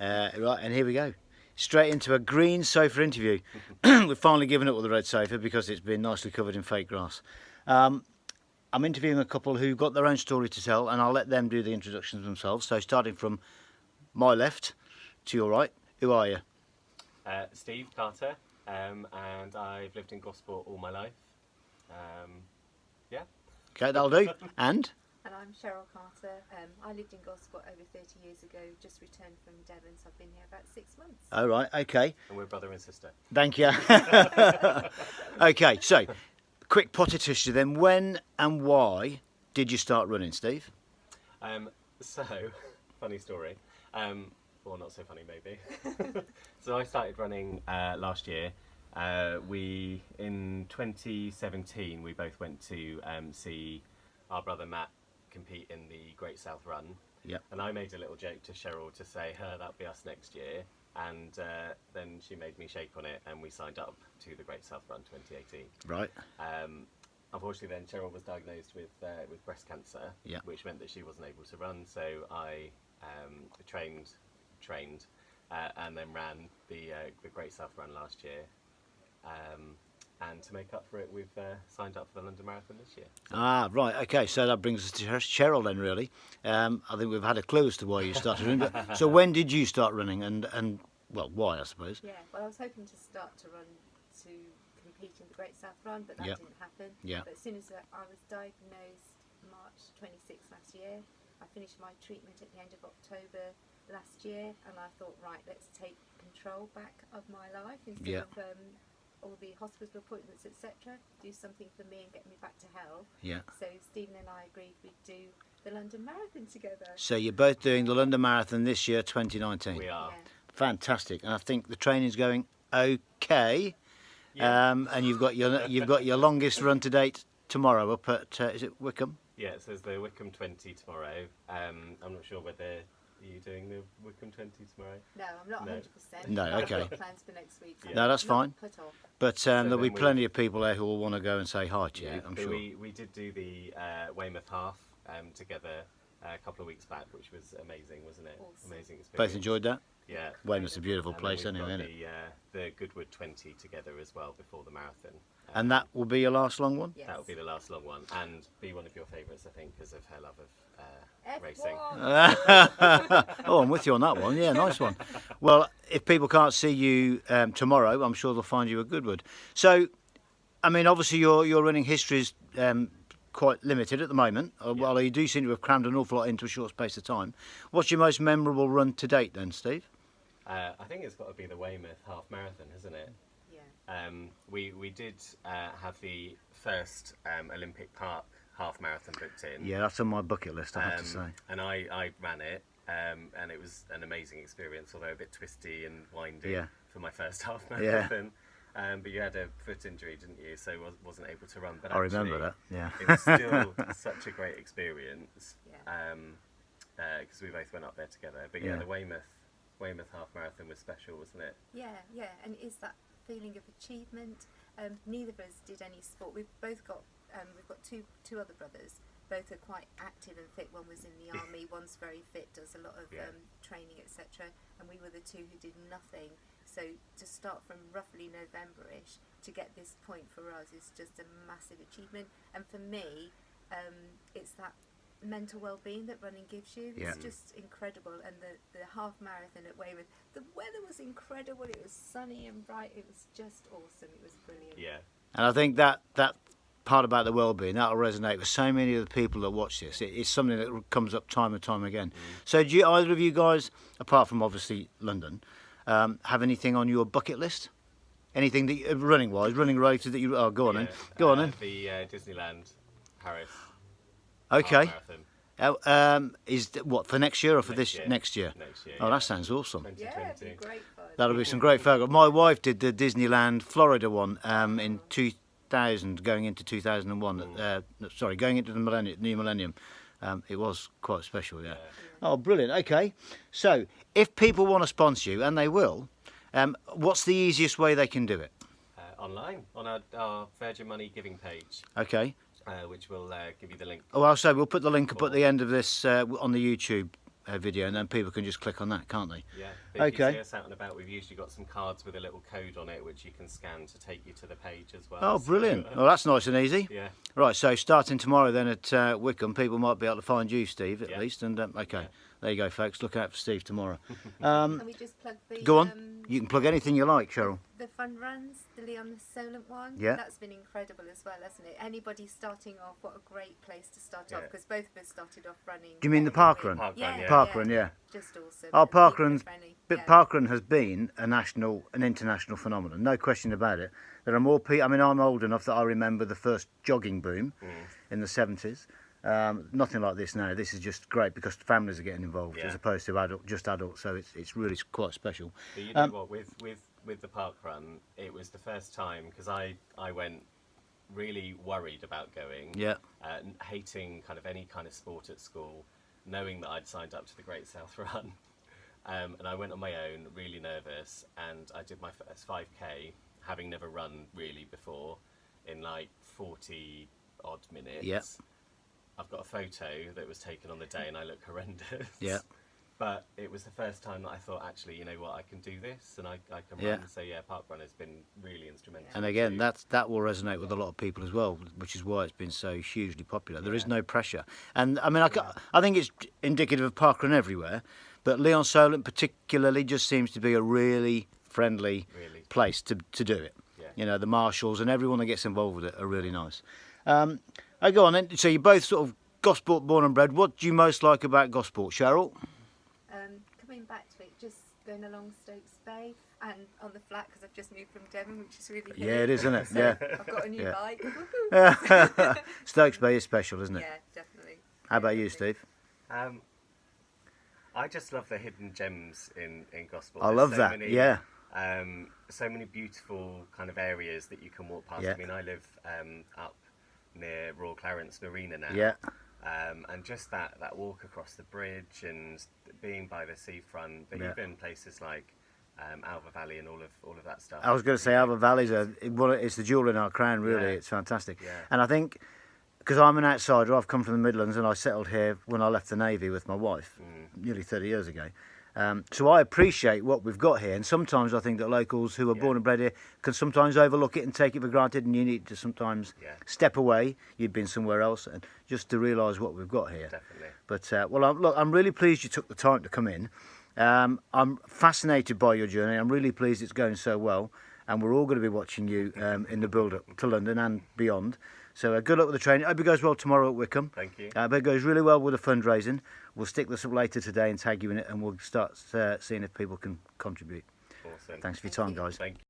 Right, and here we go. Straight into a green sofa interview. We've finally given up with the red sofa because it's been nicely covered in fake grass. I'm interviewing a couple who've got their own story to tell, and I'll let them do the introductions themselves. So starting from my left to your right, who are you? Steve Carter, and I've lived in Gosport all my life. Yeah. Okay, that'll do. And I'm Cheryl Carter. I lived in Gosport over 30 years ago, just returned from Devon, so I've been here about 6 months. oh right, okay. And we're brother and sister. Thank you. Okay, so quick potted history then. When and why did you start running, Steve? So, funny story. Or not so funny, maybe. So I started running last year. In 2017, we both went to see our brother Matt compete in the Great South Run. Yep. And I made a little joke to Cheryl to say, that'll be us next year. And then she made me shake on it, and we signed up to the Great South Run 2018. Right. Unfortunately, then Cheryl was diagnosed with breast cancer, Yeah. which meant that she wasn't able to run. So I trained, and then ran the Great South Run last year. And to make up for it, we've signed up for the London Marathon this year. Ah, right, okay, so that brings us to Cheryl then, really. I think we've had a clue as to why you started running. But, so when did you start running, and well, why, I suppose? Yeah, well, I was hoping to start to run to compete in the Great South Run, but that Yep. didn't happen. Yeah. But as soon as I was diagnosed March 26th last year, I finished my treatment at the end of October last year, and I thought, right, let's take control back of my life instead Yeah. of all the hospital appointments, etc. Do something for me and get me back to health. Yeah. So Stephen and I agreed we'd do the London Marathon together. So you're both doing the London Marathon this year, 2019. We are. Yeah. Fantastic, and I think the training's going okay. Yeah. And you've got your longest run to date tomorrow up at is it Wickham? Yeah, so there's the Wickham 20 tomorrow. I'm not sure whether you're doing the Wickham 20 tomorrow. No, I'm not No. 100%. No, I've okay. got plans for next week. So No, that's not fine. Put off. But there'll be then plenty of people there who will want to go and say hi to you, I'm but sure. we did do the Weymouth half together a couple of weeks back, which was amazing, wasn't it? Awesome. Amazing experience. Both enjoyed that? Yeah. Weymouth's a beautiful And place then we've anyway, got isn't it? the Goodwood 20 together as well before the marathon. And that will be your last long one? Yes. That will be the last long one, and be one of your favourites, I think, because of her love of F1. racing. Oh, I'm with you on that one. Yeah, nice one. Well, if people can't see you tomorrow, I'm sure they'll find you at Goodwood. So, I mean, obviously your running history is quite limited at the moment. Well, you do seem to have crammed an awful lot into a short space of time. What's your most memorable run to date then, Steve? I think it's got to be the Weymouth half marathon, hasn't it? Yeah. We did have the first Olympic Park half marathon booked in. Yeah, that's on my bucket list, I have to say. And I ran it, and it was an amazing experience, although a bit twisty and windy Yeah. for my first half Yeah. marathon. But you had a foot injury, didn't you? So wasn't able to run. But I remember actually, that, yeah. It was still such a great experience. Yeah. Because we both went up there together. But yeah, Yeah. the Weymouth half marathon was special, wasn't it? Yeah, yeah, and it is that feeling of achievement. Neither of us did any sport. We've got two other brothers. Both are quite active and fit. One was in the army. One's very fit, does a lot of training, etc. And we were the two who did nothing. So to start from roughly November-ish to get this point for us is just a massive achievement. And for me, it's that mental well-being that running gives you. Yeah. It's just incredible. And the half marathon at Weymouth, the weather was incredible. It was sunny and bright. It was just awesome. It was brilliant. Yeah. And I think that part about the well-being, that'll resonate with so many of the people that watch this. It's something that comes up time and time again. So do either of you guys, apart from obviously London, have anything on your bucket list? Anything that running related that you... Oh, go on then. Go on then. The Disneyland Paris Okay. half marathon. Is what, for next year or for Next this year. next year? Next year. Oh, yeah. that sounds awesome. 2022. Yeah, it'd be great fun. That'll be some great photos. My wife did the Disneyland Florida one in 2000, going into 2001. Sorry, going into the new millennium. It was quite special, yeah. Oh, brilliant. Okay. So, if people want to sponsor you, and they will, what's the easiest way they can do it? Online on our Virgin Money giving page, Okay. which will give you the link. Oh, I'll say we'll put the link up at the end of this on the YouTube video, and then people can just click on that, can't they? Yeah. If you Okay. see us out and about, we've usually got some cards with a little code on it, which you can scan to take you to the page as well. Oh, So, brilliant. Well, that's nice and easy. yeah. Right, so starting tomorrow then at Wickham, people might be able to find you, Steve, at Yeah. least. And okay, Yeah. there you go, folks. Look out for Steve tomorrow. Can we just plug the Go on. You can plug anything you like, Cheryl. the fun runs, the Leon Solent one? Yeah. That's been incredible as well, hasn't it? Anybody starting off, what a great place to start off, Yeah. because both of us started off running. Do you mean the very park quick. run? Park Yeah, run, yeah. Parkrun, yeah. Just awesome. Oh, and people are Parkrun's- friendly. But Yeah. parkrun has been an international phenomenon, no question about it. There are more people. I mean, I'm old enough that I remember the first jogging boom in the 70s. Nothing like this now. This is just great because families are getting involved Yeah. as opposed to just adults. So it's really quite special. But you know what? With the park run, it was the first time because I went really worried about going. Yeah. Hating kind of any kind of sport at school, knowing that I'd signed up to the Great South Run. And I went on my own, really nervous, and I did my first 5k, having never run really before, in like 40 odd minutes. Yeah. I've got a photo that was taken on the day and I look horrendous. Yeah. But it was the first time that I thought, actually, you know what, I can do this and I can Yeah. run. So yeah, parkrun has been really instrumental. And again, to- that will resonate with a lot of people as well, which is why it's been so hugely popular. There is Yeah. no pressure, and I mean, I think it's indicative of parkrun everywhere, but Leon Solent particularly just seems to be a really friendly Really. place to do it. Yeah. You know, the marshals and everyone that gets involved with it are really nice. I go on then. So you're both sort of Gosport born and bred. What do you most like about Gosport, Cheryl? Coming back to it, just going along Stokes Bay and on the flat because I've just moved from Devon, which is really Yeah, it is, isn't it? So Yeah. I've got a new Yeah. bike. Woohoo. Stokes Bay is special, isn't it? Yeah, definitely. How about you, Definitely. Steve? I just love the hidden gems in Gosport. I There's love so that. many, Yeah. so many beautiful kind of areas that you can walk past. Yeah. I mean, I live up near Royal Clarence Marina now. Yeah. And just that walk across the bridge and being by the seafront, but Yeah. even places like Alva Valley and all of that stuff. I was going to say Alva Valley's it's the jewel in our crown, really. Yeah. It's fantastic. Yeah. And I think, because I'm an outsider, I've come from the Midlands and I settled here when I left the Navy with my wife, nearly 30 years ago. So I appreciate what we've got here, and sometimes I think that locals who are born and bred here can sometimes overlook it and take it for granted, and you need to sometimes Yeah. step away. You've been somewhere else, and just to realise what we've got here. Definitely. But I'm really pleased you took the time to come in. I'm fascinated by your journey. I'm really pleased it's going so well, and we're all going to be watching you in the build-up to London and beyond. So good luck with the training. I hope it goes well tomorrow at Wickham. Thank you. I hope it goes really well with the fundraising. We'll stick this up later today and tag you in it, and we'll start seeing if people can contribute. Awesome. Thanks for your time, guys. Thank you.